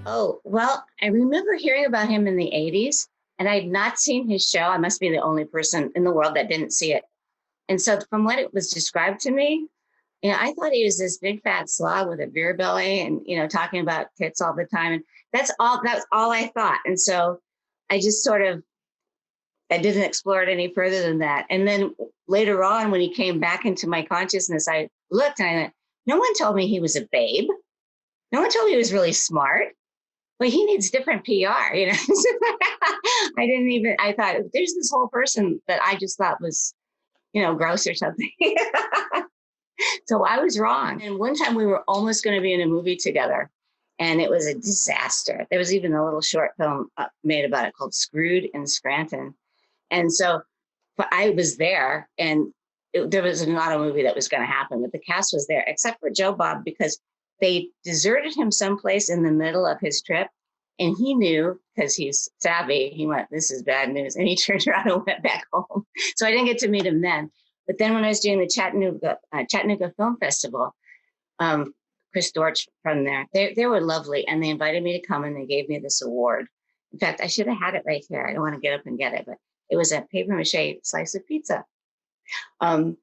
Oh, well, I remember hearing about him in the 80s, and I had not seen his show. I must be the only person in the world that didn't see it. And so, from what it was described to me, I thought he was this big fat slob with a beer belly and, talking about tits all the time. And that's all I thought. And so I just sort of, I didn't explore it any further than that. And then later on, when he came back into my consciousness, I looked and I went, no one told me he was a babe. No one told me he was really smart. Well, he needs different PR. I didn't even, I thought there's this whole person that I just thought was, gross or something. So I was wrong. And one time we were almost going to be in a movie together and it was a disaster. There was even a little short film made about it called Screwed in Scranton. And so but I was there and there was not a movie that was going to happen, but the cast was there except for Joe Bob because they deserted him someplace in the middle of his trip. And he knew because he's savvy, he went, this is bad news. And he turned around and went back home. So I didn't get to meet him then. But then when I was doing the Chattanooga Film Festival, Chris Dortch from there, they were lovely. And they invited me to come and they gave me this award. In fact, I should have had it right here. I don't want to get up and get it, but it was a paper mache slice of pizza. Um,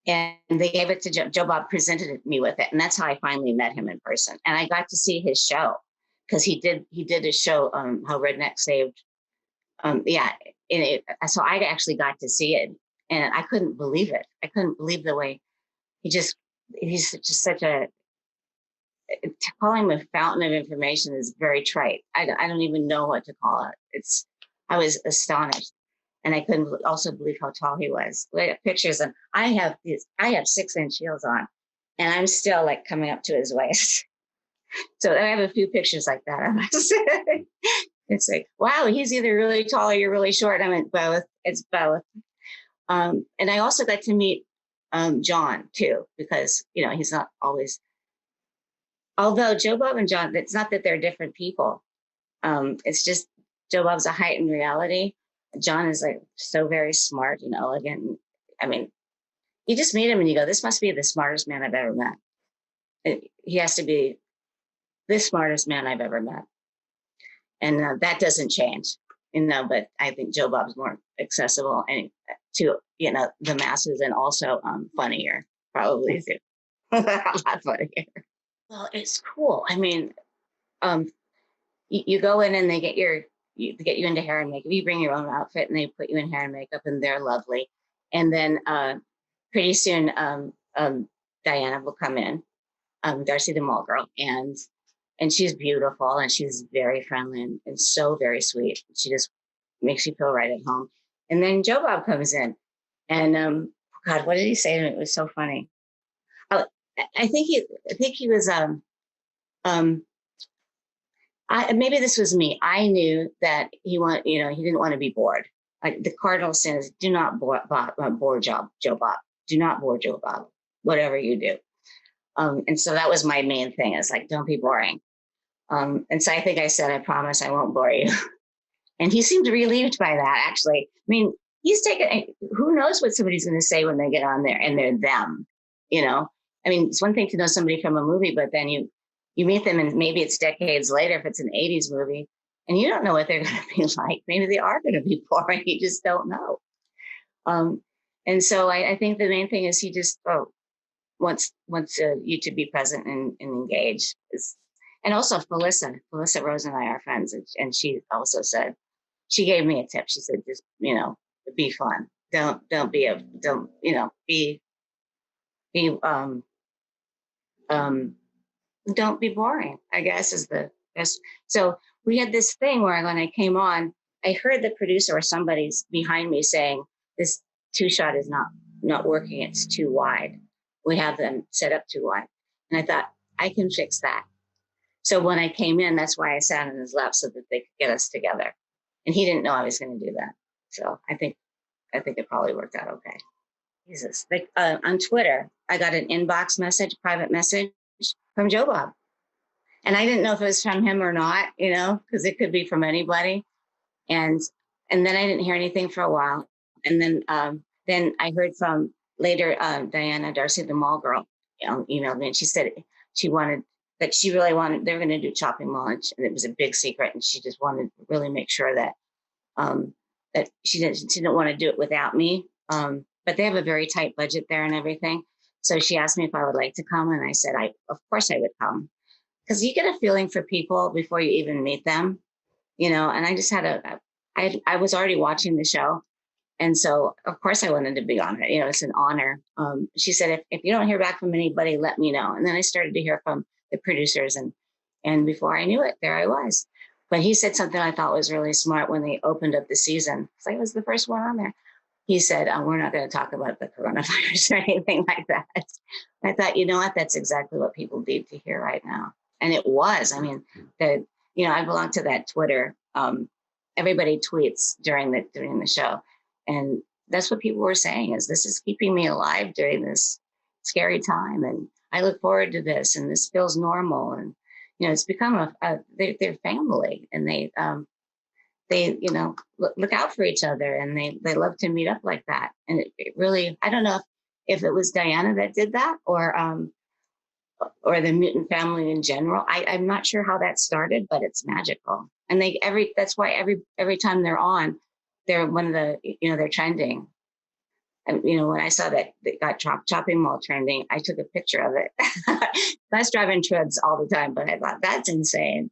and they gave it to Joe Bob presented me with it. And that's how I finally met him in person. And I got to see his show because he did a show, How Redneck Saved. Yeah. So I actually got to see it and I couldn't believe it. I couldn't believe the way he's just such a, calling him a fountain of information is very trite. I don't even know what to call it. I was astonished. And I couldn't also believe how tall he was. We had pictures and I have 6-inch heels on and I'm still like coming up to his waist. So I have a few pictures like that. I must say. It's like, wow, he's either really tall or you're really short. I meant both. It's both. And I also got to meet John too, because, he's not always, although Joe Bob and John, it's not that they're different people. It's just Joe Bob's a heightened reality. John is like so very smart and elegant. I mean, you just meet him and you go, this must be the smartest man I've ever met. He has to be the smartest man I've ever met. And that doesn't change, but I think Joe Bob's more accessible and to, the masses and also funnier, probably too. A lot funnier. Well, it's cool. I mean, you go in and they get you into hair and makeup. You bring your own outfit and they put you in hair and makeup and they're lovely. And then pretty soon Diana will come in, Darcy the Mall Girl, and she's beautiful and she's very friendly and so very sweet. She just makes you feel right at home. And then Joe Bob comes in and God, what did he say to me? It was so funny. Oh, I think he was maybe this was me. I knew that he didn't want to be bored. Like the cardinal sin is do not bore Joe Bob. Do not bore Joe Bob, whatever you do. And so that was my main thing. It's like, don't be boring. And so I think I said, I promise I won't bore you. And he seemed relieved by that, actually. I mean, who knows what somebody's going to say when they get on there and they're them, I mean, it's one thing to know somebody from a movie, but then you meet them and maybe it's decades later if it's an 80s movie and you don't know what they're going to be like. Maybe they are going to be boring. You just don't know. And so I think the main thing is he just wants you to be present and engaged. And also Felissa Rose and I are friends. And she also said, she gave me a tip. She said, just, be fun. Don't be don't be boring, I guess is the best. So we had this thing where when I came on, I heard the producer or somebody's behind me saying, this 2-shot is not working. It's too wide. We have them set up too wide. And I thought, I can fix that. So when I came in, that's why I sat in his lap so that they could get us together. And he didn't know I was going to do that. So I think it probably worked out okay. Jesus. On Twitter, I got an inbox message, private message from Joe Bob. And I didn't know if it was from him or not, because it could be from anybody. And then I didn't hear anything for a while. And then I heard from later, Diana, Darcy the Mall Girl, emailed me and she said she wanted that she really wanted, they were going to do chopping mall, and it was a big secret. And she just wanted to really make sure that, that she didn't want to do it without me. But they have a very tight budget there and everything. So she asked me if I would like to come. And I said, of course I would come. Because you get a feeling for people before you even meet them, and I just I was already watching the show. And so, of course, I wanted to be on it. It's an honor. She said, if you don't hear back from anybody, let me know. And then I started to hear from the producers. And before I knew it, there I was. But he said something I thought was really smart when they opened up the season. It's like, I was the first one on there. He said, we're not going to talk about the coronavirus or anything like that. I thought, you know what? That's exactly what people need to hear right now. And it was. I mean, I belong to that Twitter. Everybody tweets during the show. And that's what people were saying, is this is keeping me alive during this scary time. And I look forward to this, and this feels normal. And, it's become they're family, and they look out for each other, and they love to meet up like that. And it really, I don't know if it was Diana that did that, or the mutant family in general. I'm not sure how that started, but it's magical. And that's why every time they're on, they're one of the, they're trending. And, when I saw that they got chopping mall trending, I took a picture of it. Bus driving treads all the time, but I thought, that's insane.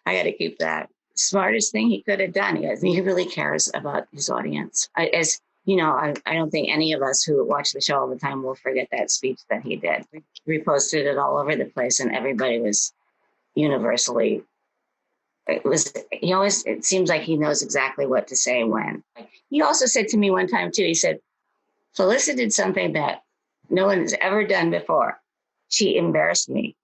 I got to keep that. Smartest thing he could have done. He really cares about his audience. I don't think any of us who watch the show all the time will forget that speech that he did. We reposted it all over the place, and everybody was universally. It seems like he knows exactly what to say when. He also said to me one time too, he said, Felissa did something that no one has ever done before. She embarrassed me.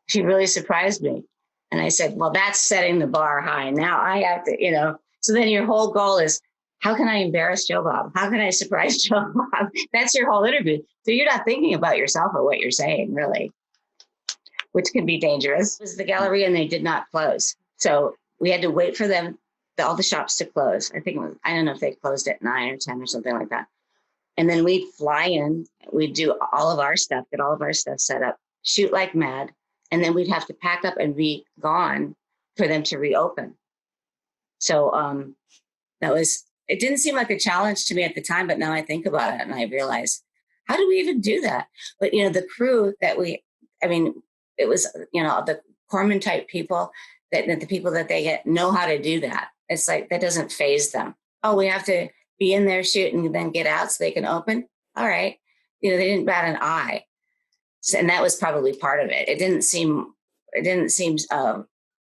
She really surprised me. And I said, well, that's setting the bar high. Now I have to, so then your whole goal is, how can I embarrass Joe Bob? How can I surprise Joe Bob? That's your whole interview. So you're not thinking about yourself or what you're saying, really, which can be dangerous. It was the gallery, and they did not close. So we had to wait for all the shops to close. I don't know if they closed at 9 or 10 or something like that. And then we'd fly in, we'd do all of our stuff, get all of our stuff set up, shoot like mad. And then we'd have to pack up and be gone for them to reopen. So it didn't seem like a challenge to me at the time, but now I think about it and I realize, how do we even do that? But, the crew it was, the corpsman type people, that the people that they get know how to do that. It's like, that doesn't faze them. Oh, we have to be in there shooting and then get out so they can open. All right. They didn't bat an eye. So, and that was probably part of it. It didn't seem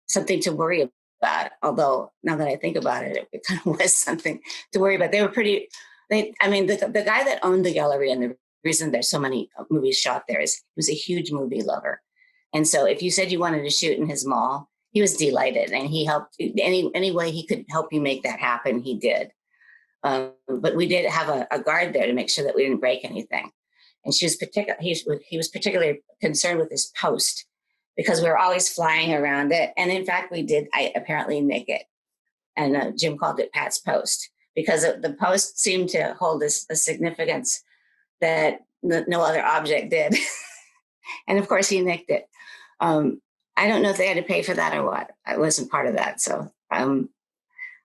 something to worry about. Although now that I think about it, it kind of was something to worry about. They were the guy that owned the gallery, and the reason there's so many movies shot there is he was a huge movie lover. And so if you said you wanted to shoot in his mall, he was delighted, and he helped any way he could help you make that happen. He did. But we did have a guard there to make sure that we didn't break anything. And he was particularly concerned with his post, because we were always flying around it. And in fact, I apparently nick it. And Jim called it Pat's post, because the post seemed to hold a significance that no other object did. And of course, he nicked it. I don't know if they had to pay for that or what. I wasn't part of that. So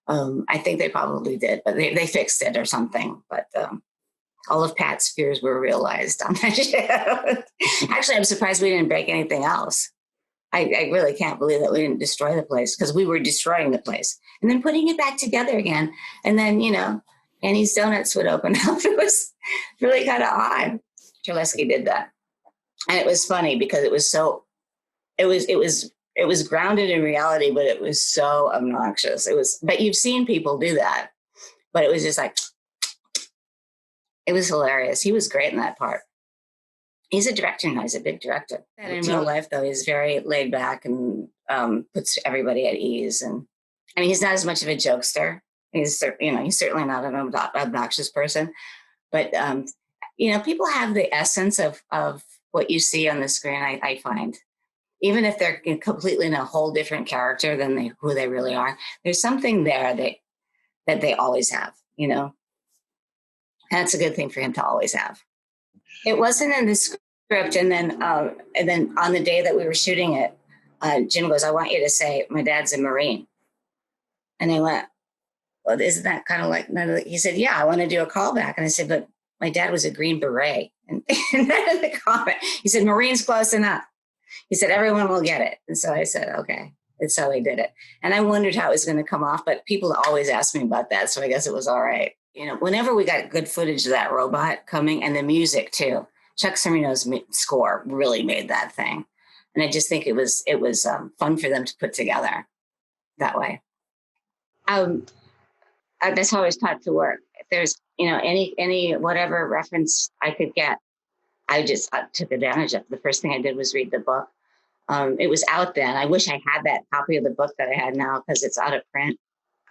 I think they probably did, but they fixed it or something. But all of Pat's fears were realized on that show. Actually, I'm surprised we didn't break anything else. I really can't believe that we didn't destroy the place, because we were destroying the place and then putting it back together again. And then, Annie's Donuts would open up. It was really kind of odd. Terlesky did that. And it was funny because it was grounded in reality, but it was so obnoxious. But you've seen people do that, but it was just like, it was hilarious. He was great in that part. He's a director now. He's a big director. And in real life, though, he's very laid back and puts everybody at ease. And he's not as much of a jokester. He's certainly not an obnoxious person. But people have the essence of what you see on the screen. I find, even if they're completely in a whole different character than who they really are, there's something there that they always have. And it's a good thing for him to always have. It wasn't in the script. script, and then on the day that we were shooting it, Jim goes, "I want you to say my dad's a Marine," and I went, "Well, isn't that kind of like?" He said, "Yeah, I want to do a callback," and I said, "But my dad was a Green Beret," and then the comment, he said, "Marine's close enough." He said, "Everyone will get it," and so I said, "Okay." And so we did it, and I wondered how it was going to come off, but people always ask me about that, so I guess it was all right. Whenever we got good footage of that robot coming, and the music too, Chuck Cimino's score really made that thing, and I just think it was fun for them to put together that way. That's how I was taught to work. If there's any whatever reference I could get, I took advantage of. The first thing I did was read the book. It was out then. I wish I had that copy of the book that I had now, because it's out of print.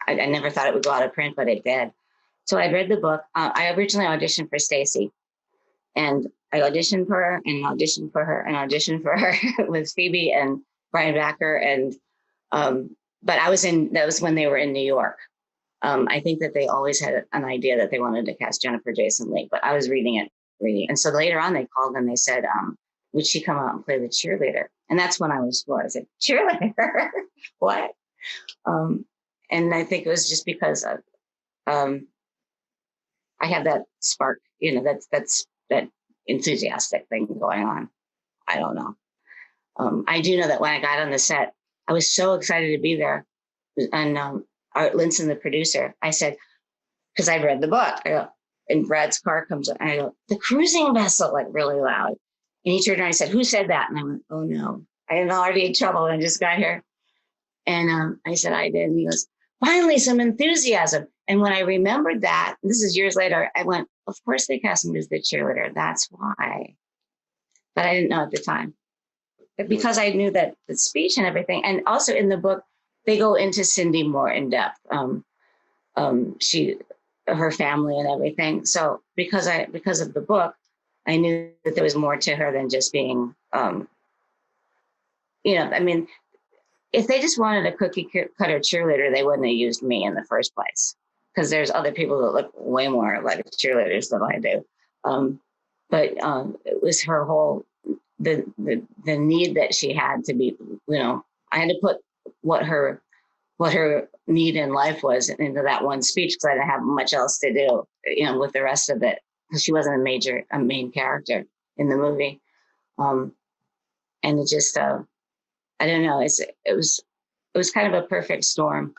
I never thought it would go out of print, but it did. So I read the book. I originally auditioned for Stacy, and I auditioned for her and auditioned for her and auditioned for her with Phoebe and Brian Backer. And but that was when they were in New York. I think that they always had an idea that they wanted to cast Jennifer Jason Leigh, but I was reading it. And so later on, they called and they said, would she come out and play the cheerleader? And that's when I was floored. I said, cheerleader? What? And I think it was just because I had that spark, that's that enthusiastic thing going on. I don't know. I do know that when I got on the set, I was so excited to be there. And Art Linson, the producer, I said, because I read the book, I go, and Brad's car comes up, and I go, the cruising vessel, like really loud. And he turned around and said, who said that? And I went, oh no, I am already in trouble. I just got here. And I said, I did. And he goes, finally, some enthusiasm. And when I remembered that, this is years later, I went, of course they cast him as the cheerleader. That's why. But I didn't know at the time. But because I knew that the speech and everything, and also in the book, they go into Cindy more in depth. Her family and everything. So because of the book, I knew that there was more to her than just being, I mean, if they just wanted a cookie cutter cheerleader, they wouldn't have used me in the first place, because there's other people that look way more like cheerleaders than I do. But it was her whole, the need that she had to be, I had to put what her need in life was into that one speech, because I didn't have much else to do, with the rest of it, because she wasn't a main character in the movie. And it just, I don't know, it was kind of a perfect storm,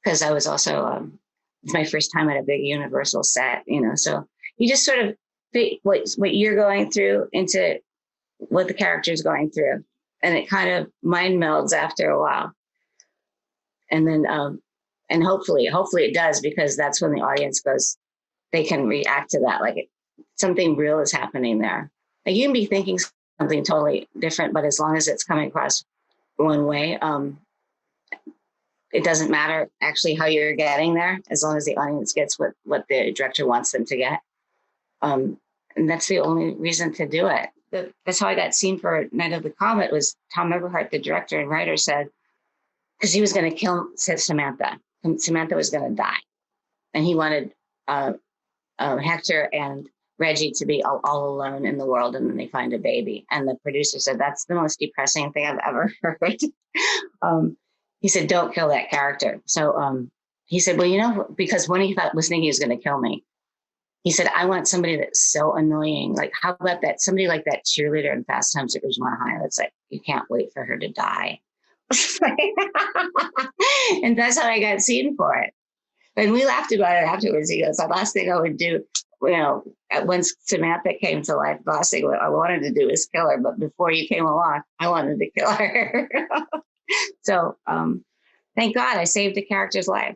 because I was also, it's my first time at a big Universal set, so you just sort of fit what you're going through into what the character's going through. And it kind of mind melds after a while. And then, and hopefully it does, because that's when the audience goes, they can react to that. Like something real is happening there. Like you can be thinking something totally different, but as long as it's coming across one way, it doesn't matter actually how you're getting there, as long as the audience gets what the director wants them to get. And that's the only reason to do it. That's how I got seen for Night of the Comet. Was Tom Everhart, the director and writer, said, because he was going to kill Samantha. Samantha was going to die. And he wanted Hector and Reggie to be all alone in the world, and then they find a baby. And the producer said, that's the most depressing thing I've ever heard. He said, don't kill that character. So he said, well, because when he was thinking he was going to kill me, he said, I want somebody that's so annoying. Like, how about that? Somebody like that cheerleader in Fast Times at Ridgemont High. That's like, you can't wait for her to die. And that's how I got seen for it. And we laughed about it afterwards. He goes, the last thing I would do, once Samantha came to life, the last thing I wanted to do was kill her. But before you came along, I wanted to kill her. So thank God I saved the character's life.